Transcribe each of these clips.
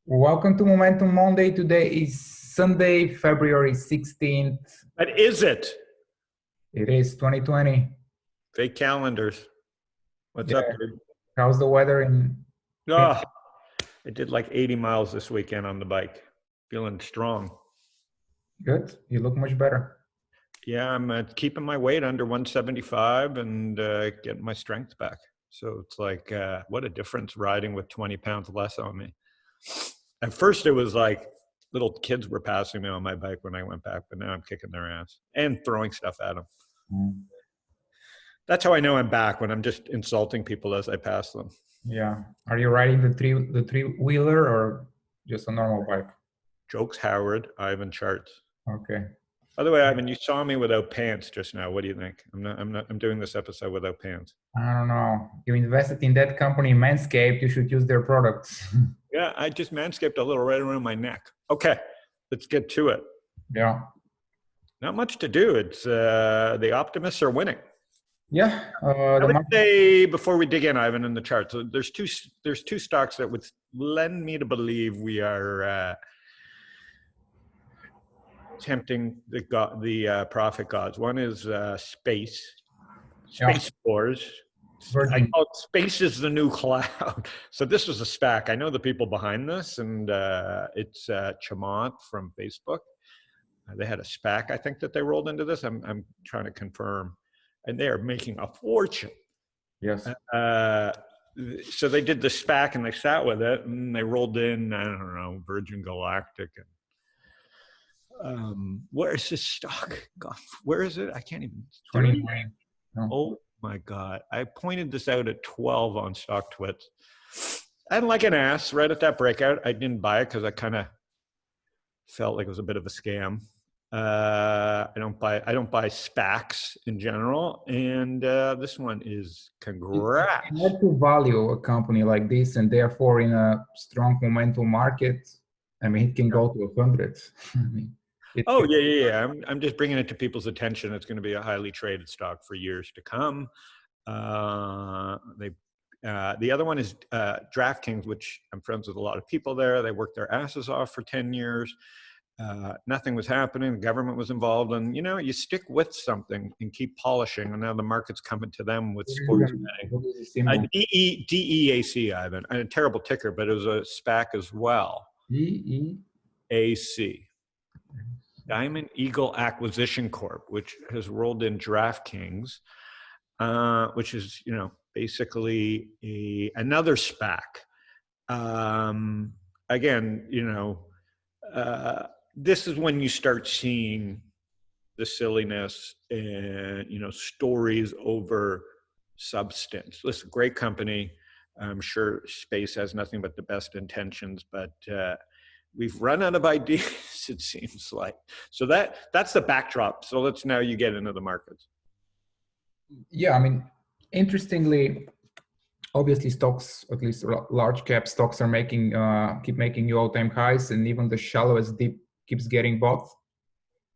Welcome to Momentum Monday. Today is Sunday, February 16th. But is it? It is 2020. Fake calendars. What's Yeah. up, dude? How's the weather in? Oh, I did like 80 miles this weekend on the bike. Feeling strong. Good. You look much better. Yeah, I'm keeping my weight under 175 and getting my strength back. So it's like, what a difference riding with 20 pounds less on me. At first, it was like little kids were passing me on my bike when I went back, but now I'm kicking their ass and throwing stuff at them. That's how I know I'm back, when I'm just insulting people as I pass them. Yeah. Are you riding the three-wheeler or just a normal bike? Jokes Howard, Ivan Charts. Okay. By the way, Ivan, you saw me without pants just now. What do you think? I'm doing this episode without pants. I don't know. You invested in that company, Manscaped. You should use their products. Yeah, I just manscaped a little right around my neck. Okay, let's get to it. Yeah. Not much to do. It's the optimists are winning. Yeah. I would say, before we dig in, Ivan, in the chart, so there's two stocks that would lend me to believe we are tempting the profit gods. One is space wars. I call it space is the new cloud. So this was a SPAC. I know the people behind this, and it's Chamath from Facebook. They had a SPAC, I think, that they rolled into this. I'm trying to confirm, and they are making a fortune. Yes. So they did the SPAC and they sat with it, and they rolled in, I don't know, Virgin Galactic. And where is this stock? God, where is it? I can't even. 29. No. Oh my God. I pointed this out at 12 on StockTwits. And like an ass, right at that breakout, I didn't buy it because I kind of felt like it was a bit of a scam. I don't buy SPACs in general, and this one is congrats. You have to value a company like this, and therefore in a strong momentum market, I mean, it can go to 100. I mean, yeah. I'm just bringing it to people's attention. It's going to be a highly traded stock for years to come. The other one is DraftKings, which I'm friends with a lot of people there. They worked their asses off for 10 years. Nothing was happening. The government was involved, and you stick with something and keep polishing. And now the market's coming to them with sports betting. DEAC, Ivan, a terrible ticker, but it was a SPAC as well. DEAC, Diamond Eagle Acquisition Corp, which has rolled in DraftKings, which is basically another SPAC. Again, this is when you start seeing the silliness and stories over substance. Listen, great company. I'm sure space has nothing but the best intentions, but we've run out of ideas, it seems like. So that's the backdrop. So let's now you get into the markets. Yeah, I mean, interestingly, obviously stocks, at least large cap stocks, are keep making new all-time highs, and even the shallowest dip keeps getting bought.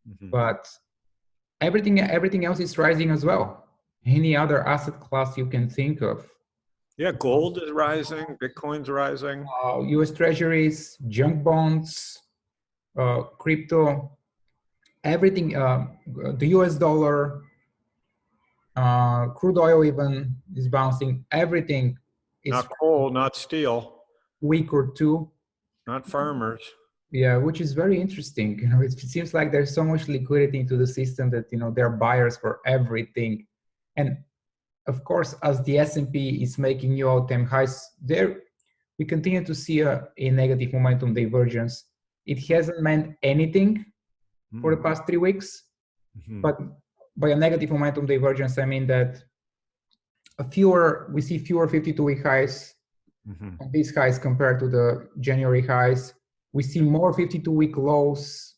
Mm-hmm. But everything else is rising as well. Any other asset class you can think of. Yeah, gold is rising, Bitcoin's rising. US treasuries, junk bonds, crypto, everything, the US dollar, crude oil even is bouncing. Everything is not coal, not steel. Week or two. Not farmers. Yeah, which is very interesting. It seems like there's so much liquidity into the system that there are buyers for everything. And of course, as the S&P is making new all-time highs, we continue to see a negative momentum divergence. It hasn't meant anything for the past 3 weeks, but by a negative momentum divergence, I mean that we see fewer 52-week highs on these highs compared to the January highs. We see more 52-week lows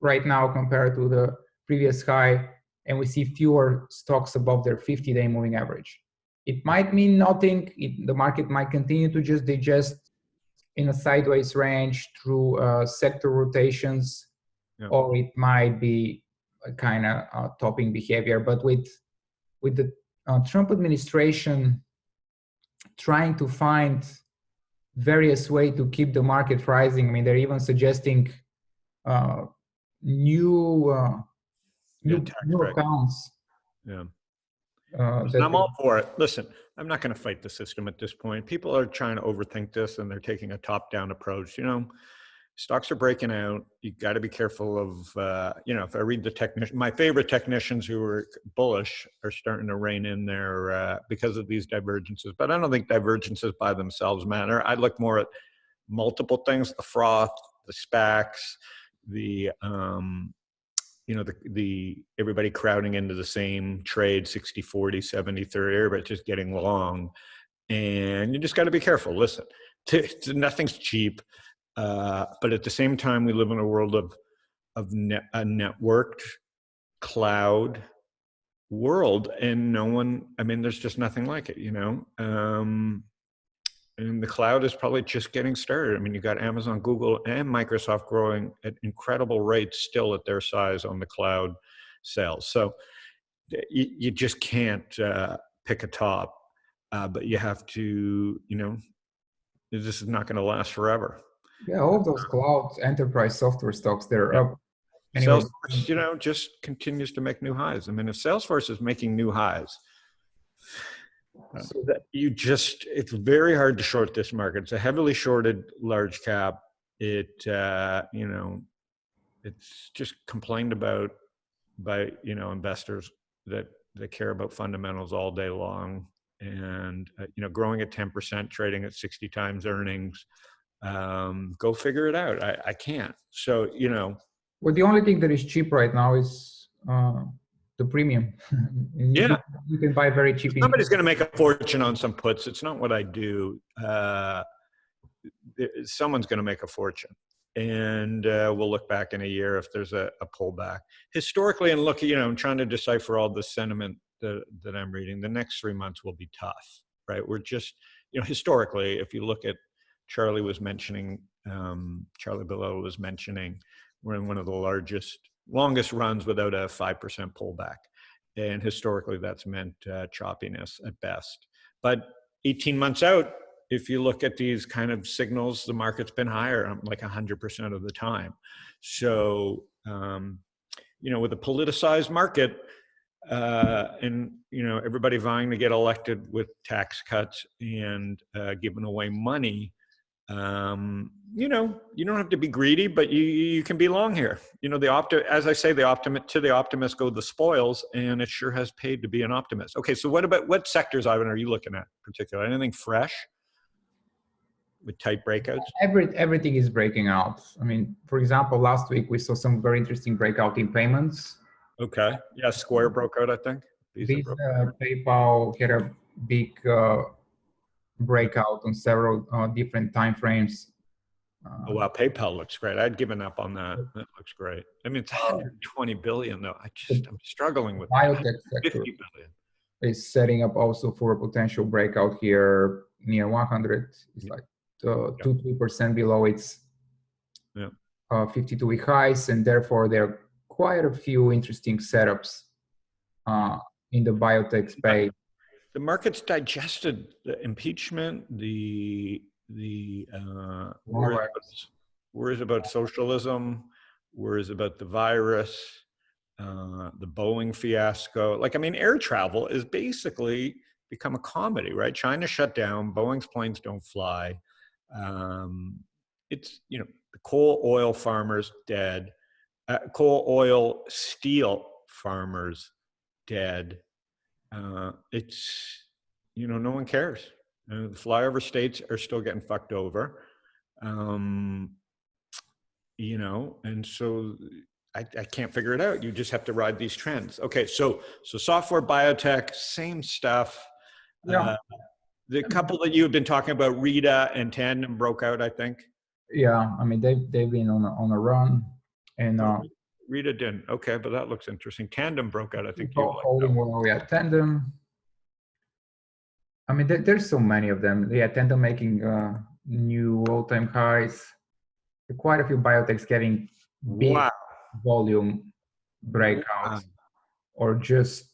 right now compared to the previous high, and we see fewer stocks above their 50-day moving average. It might mean nothing. The market might continue to just digest in a sideways range through sector rotations, or it might be a kind of topping behavior. But with the Trump administration trying to find various way to keep the market rising. I mean, they're even suggesting uh, new Tax new break. accounts. Yeah. Listen, That I'm all for it. Listen, I'm not going to fight the system at this point. People are trying to overthink this and they're taking a top-down approach. Stocks are breaking out. You got to be careful of, if I read the technician, my favorite technicians who are bullish are starting to rein in there because of these divergences. But I don't think divergences by themselves matter. I look more at multiple things: the froth, the SPACs, the the everybody crowding into the same trade, 60-40, 70-30, everybody just getting long. And you just got to be careful. Listen, nothing's cheap. But at the same time, we live in a world of a networked cloud world, and there's just nothing like it, and the cloud is probably just getting started. I mean, you got Amazon, Google, and Microsoft growing at incredible rates still at their size on the cloud sales. So you just can't pick a top, but you have to, this is not going to last forever. Yeah, all those cloud enterprise software stocks, they're up. Anyway, Salesforce, just continues to make new highs. I mean, if Salesforce is making new highs, it's very hard to short this market. It's a heavily shorted large cap. It's just complained about by, investors that care about fundamentals all day long. And, growing at 10%, trading at 60 times earnings. Go figure it out. I can't. So, well, the only thing that is cheap right now is the premium. You can buy very cheap. Somebody's going to make a fortune on some puts. It's not what I do. Someone's going to make a fortune. And we'll look back in a year if there's a pullback. Historically, and look, I'm trying to decipher all the sentiment that I'm reading. The next 3 months will be tough, right? We're just, historically, if you look at Charlie Billow was mentioning, we're in one of the longest runs without a 5% pullback. And historically, that's meant choppiness at best. But 18 months out, if you look at these kind of signals, the market's been higher like 100% of the time. So, with a politicized market and, everybody vying to get elected with tax cuts and giving away money, you don't have to be greedy, but you can be long here. As I say, the optimist go the spoils, and it sure has paid to be an optimist. Okay, so what sectors, Ivan, are you looking at particularly? Anything fresh with tight breakouts? Everything is breaking out. I mean, for example, last week we saw some very interesting breakout in payments. Okay, yeah, Square broke out, I think. Visa, PayPal had a big breakout on several different time frames. Oh wow, PayPal looks great. I'd given up on that. That looks great. I mean, it's 120 billion though. I'm struggling with biotech sector 50 billion. Is setting up also for a potential breakout here near 100. It's like 2-3% below its 52-week highs, and therefore there are quite a few interesting setups in the biotech space. The market's digested the impeachment, worries about socialism, worries about the virus, the Boeing fiasco. Air travel is basically become a comedy, right? China shut down, Boeing's planes don't fly. It's, the coal oil farmers dead, coal oil steel farmers dead. It's, no one cares. The flyover states are still getting fucked over. And so I can't figure it out. You just have to ride these trends. Okay, so software, biotech, same stuff. Yeah. The couple that you have been talking about, Rita and Tandem, broke out, I think. Yeah, I mean they've been on a run, and Rita didn't. Okay, but that looks interesting. Tandem broke out, I think. Holding well, yeah. Tandem. I mean, there's so many of them. Yeah, Tandem making new all-time highs. Quite a few biotechs getting big volume breakouts, or just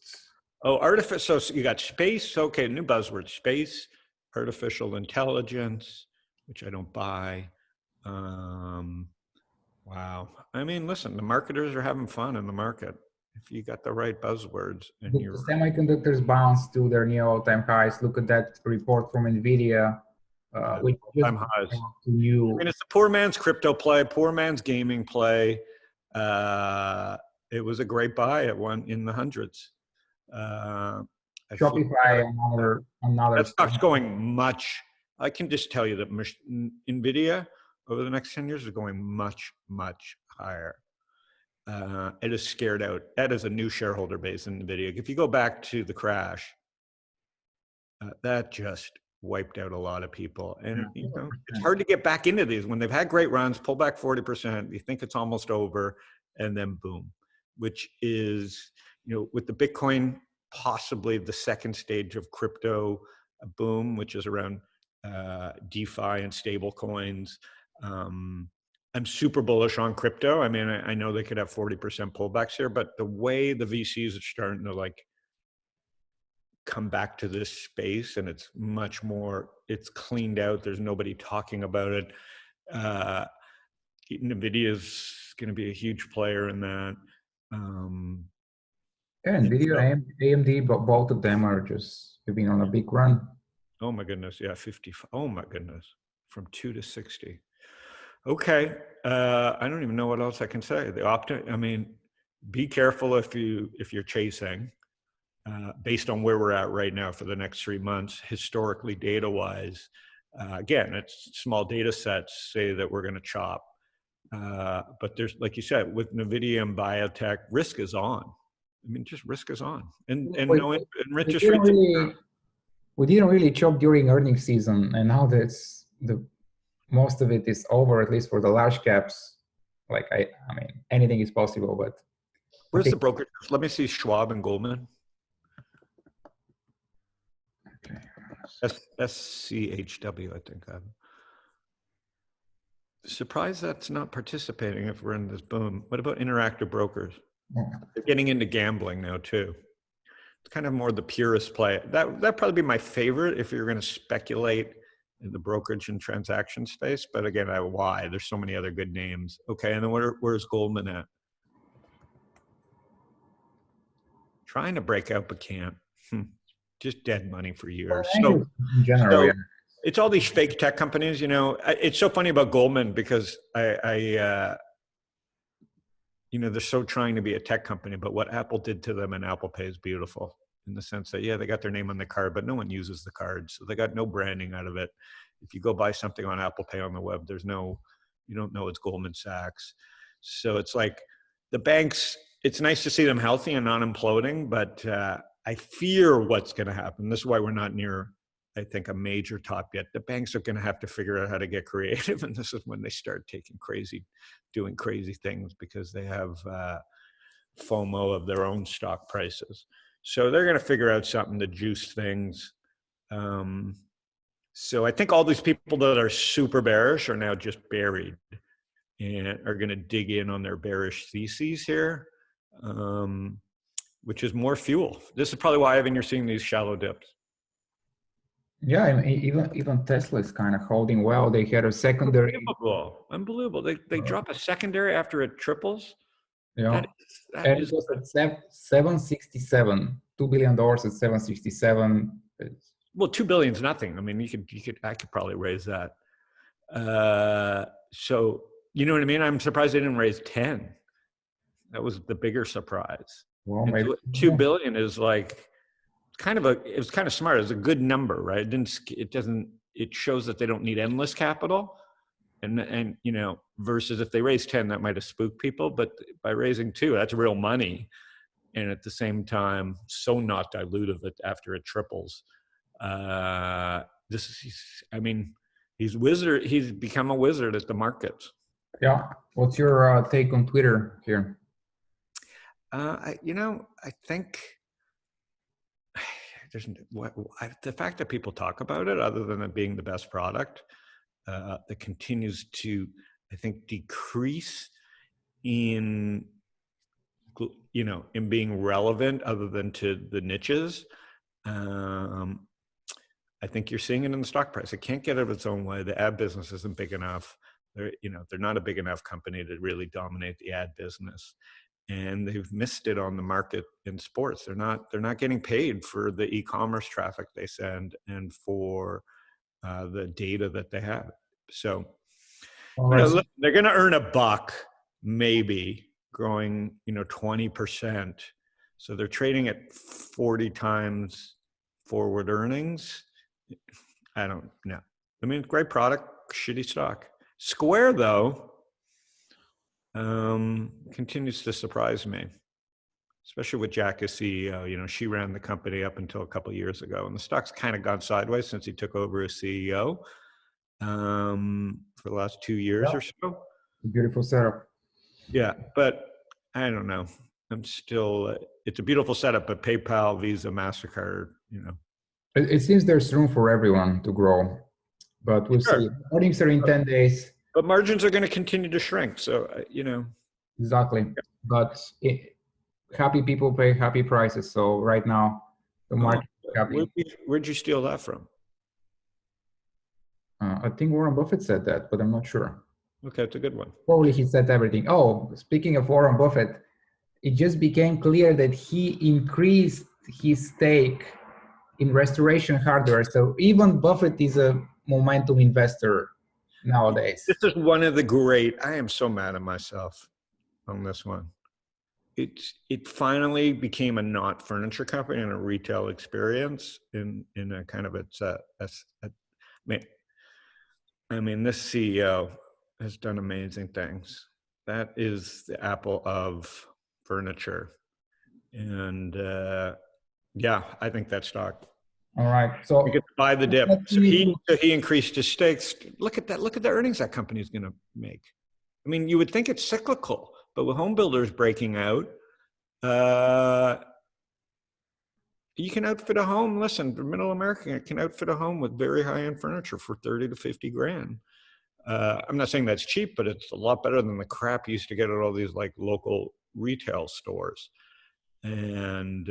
artificial. So you got space. Okay, new buzzword: space, artificial intelligence, which I don't buy. Wow. I mean, listen, the marketers are having fun in the market. If you got the right buzzwords and The you're semiconductors bounced to their new all-time highs. Look at that report from NVIDIA, which just all-time highs. to new. I mean, it's the poor man's crypto play, poor man's gaming play. It was a great buy at one in the hundreds. I feel Shopify, another that stock's stock. going much. I can just tell you that NVIDIA over the next 10 years is going much, much higher. It is scared out. That is a new shareholder base in NVIDIA. If you go back to the crash, that just wiped out a lot of people. And you know, it's hard to get back into these when they've had great runs, pull back 40%, you think it's almost over, and then boom, which is, you know, with the Bitcoin, possibly the second stage of crypto boom, which is around DeFi and stable coins. I'm super bullish on crypto. I mean, I know they could have 40% pullbacks here, but the way the VCs are starting to like come back to this space, and it's much more, it's cleaned out. There's nobody talking about it. NVIDIA is going to be a huge player in that. Yeah, NVIDIA and AMD, but both of them are just have been on a big run. Oh my goodness, yeah, 50. Oh my goodness, from 2 to 60. Okay, I don't even know what else I can say. I mean, be careful if you're chasing. Based on where we're at right now for the next 3 months, historically, data-wise, again, it's small data sets say that we're going to chop. But there's, like you said, with NVIDIA and biotech, risk is on. I mean, just risk is on, and interest rates. We didn't really chop during earnings season, and now that's the most of it is over, at least for the large caps. Like I mean, anything is possible, but where's the brokerage? Let me see Schwab and Goldman. Okay. SCHW, I think. I'm surprised that's not participating if we're in this boom. What about Interactive Brokers? They're getting into gambling now too. It's kind of more the purest play. That'd probably be my favorite if you're going to speculate in the brokerage and transaction space. But again, why? There's so many other good names. Okay, and then where's Goldman at? Trying to break out, but can't. Just dead money for years. So, in general, yeah. It's all these fake tech companies. You know, it's so funny about Goldman because you know, they're so trying to be a tech company, but what Apple did to them and Apple Pay is beautiful in the sense that, yeah, they got their name on the card, but no one uses the card. So they got no branding out of it. If you go buy something on Apple Pay on the web, you don't know it's Goldman Sachs. So it's like the banks, it's nice to see them healthy and not imploding, but I fear what's going to happen. This is why we're not near, I think, a major top yet. The banks are going to have to figure out how to get creative. And this is when they start doing crazy things because they have FOMO of their own stock prices. So they're going to figure out something to juice things. So I think all these people that are super bearish are now just buried and are going to dig in on their bearish theses here, which is more fuel. This is probably why, Evan, you're seeing these shallow dips. Yeah, and even Tesla is kind of holding well. They had a secondary. Unbelievable. They drop a secondary after it triples. Yeah, and it was at 767. $2 billion at 767. Well, 2 billion is nothing. I mean, I could probably raise that. So you know what I mean? I'm surprised they didn't raise 10. That was the bigger surprise. Well, maybe 2 billion is like it was kind of smart. It's a good number, right? It shows that they don't need endless capital. And you know, versus if they raise 10, that might have spooked people. But by raising 2, that's real money. And at the same time, so not dilutive after it triples. He's become a wizard at the markets. Yeah. What's your take on Twitter here? I think the fact that people talk about it, other than it being the best product, that continues to, I think, decrease in being relevant, other than to the niches. I think you're seeing it in the stock price. It can't get out of its own way. The ad business isn't big enough. They're not a big enough company to really dominate the ad business, and they've missed it on the market in sports. They're not getting paid for the e-commerce traffic they send and for the data that they have. So, All right. So, they're going to earn $1, maybe growing, 20%. So they're trading at 40 times forward earnings. I don't know. I mean, great product, shitty stock. Square, though, continues to surprise me, especially with Jack as CEO. She ran the company up until a couple of years ago, and the stock's kind of gone sideways since he took over as CEO for the last 2 years or so. Beautiful setup. Yeah, but I don't know. I'm still, it's a beautiful setup, but PayPal, Visa, MasterCard, It seems there's room for everyone to grow, but we'll see. Earnings are in 10 days. But margins are going to continue to shrink. So, Exactly. But happy people pay happy prices. So right now, the market is happy. Where'd you steal that from? I think Warren Buffett said that, but I'm not sure. Okay, it's a good one. Probably he said everything. Oh, speaking of Warren Buffett, it just became clear that he increased his stake in Restoration Hardware. So even Buffett is a momentum investor nowadays. This is one of the I am so mad at myself on this one. It finally became a not furniture company and a retail experience in a kind of I mean, this CEO has done amazing things. That is the Apple of furniture. And yeah, I think that stock. All right. So we could buy the dip. So he increased his stakes. Look at that. Look at the earnings that company is going to make. I mean, you would think it's cyclical, but with home builders breaking out, you can outfit a home. Listen, the middle American can outfit a home with very high-end furniture for 30 to 50 grand. I'm not saying that's cheap, but it's a lot better than the crap you used to get at all these like local retail stores. And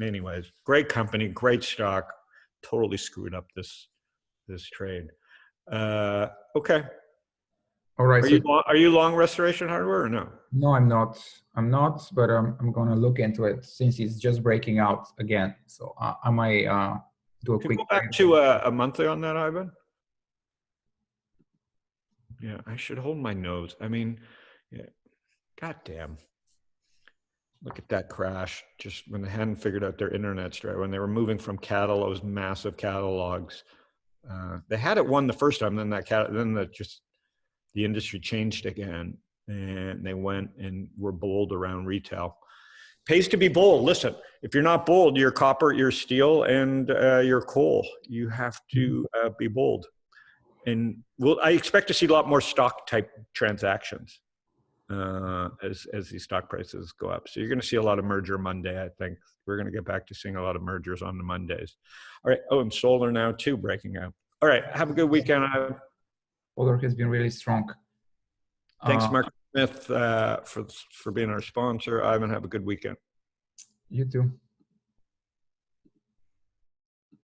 anyways, great company, great stock. Totally screwed up this trade. Okay. All right. Are you long Restoration Hardware or no? No, I'm not. I'm not, but I'm going to look into it since it's just breaking out again. So I might do a quick. Go back to a monthly on that, Ivan. Yeah, I should hold my nose. I mean, yeah, goddamn. Look at that crash. Just when they hadn't figured out their internet strategy, when they were moving from those massive catalogs. They had it won the first time, then the industry changed again, and they went and were bold around retail. Pays to be bold. Listen, if you're not bold, you're copper, you're steel, and you're coal. You have to be bold. And I expect to see a lot more stock type transactions as these stock prices go up. So you're going to see a lot of merger Monday, I think. We're going to get back to seeing a lot of mergers on the Mondays. All right. Oh, and solar now too breaking out. All right. Have a good weekend. Solar has been really strong. Thanks, Mark Smith, for being our sponsor. Ivan, have a good weekend. You too.